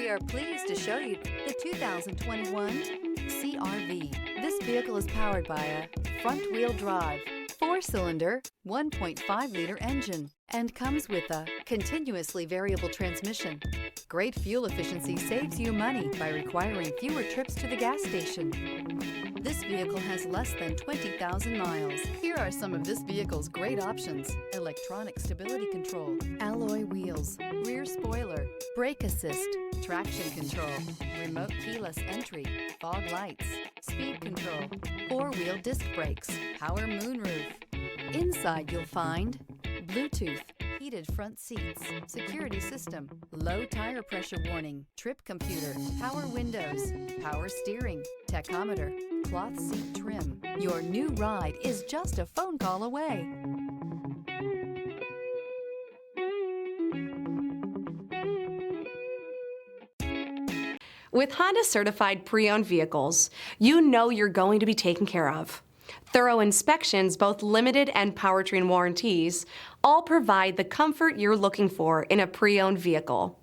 We are pleased to show you the 2021 CR-V. This vehicle is powered by a front-wheel drive, 4-cylinder, 1.5-liter engine, and comes with a continuously variable transmission. Great fuel efficiency saves you money by requiring fewer trips to the gas station. This vehicle has less than 20,000 miles. Here are some of this vehicle's great options: electronic stability control, alloy wheels, rear spoiler, brake assist, traction control, remote keyless entry, fog lights, speed control, 4-wheel disc brakes, power moonroof. Inside you'll find Bluetooth, heated front seats, security system, low tire pressure warning, trip computer, power windows, power steering, tachometer, cloth seat trim. Your new ride is just a phone call away. With Honda certified pre-owned vehicles, you know you're going to be taken care of. Thorough inspections, both limited and powertrain warranties, all provide the comfort you're looking for in a pre-owned vehicle.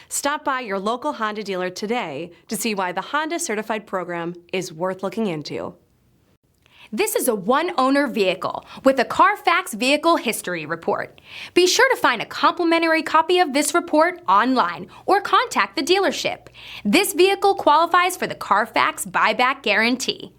Stop by your local Honda dealer today to see why the Honda certified program is worth looking into. This is a one-owner vehicle with a CARFAX Vehicle History Report. Be sure to find a complimentary copy of this report online or contact the dealership. This vehicle qualifies for the CARFAX Buyback Guarantee.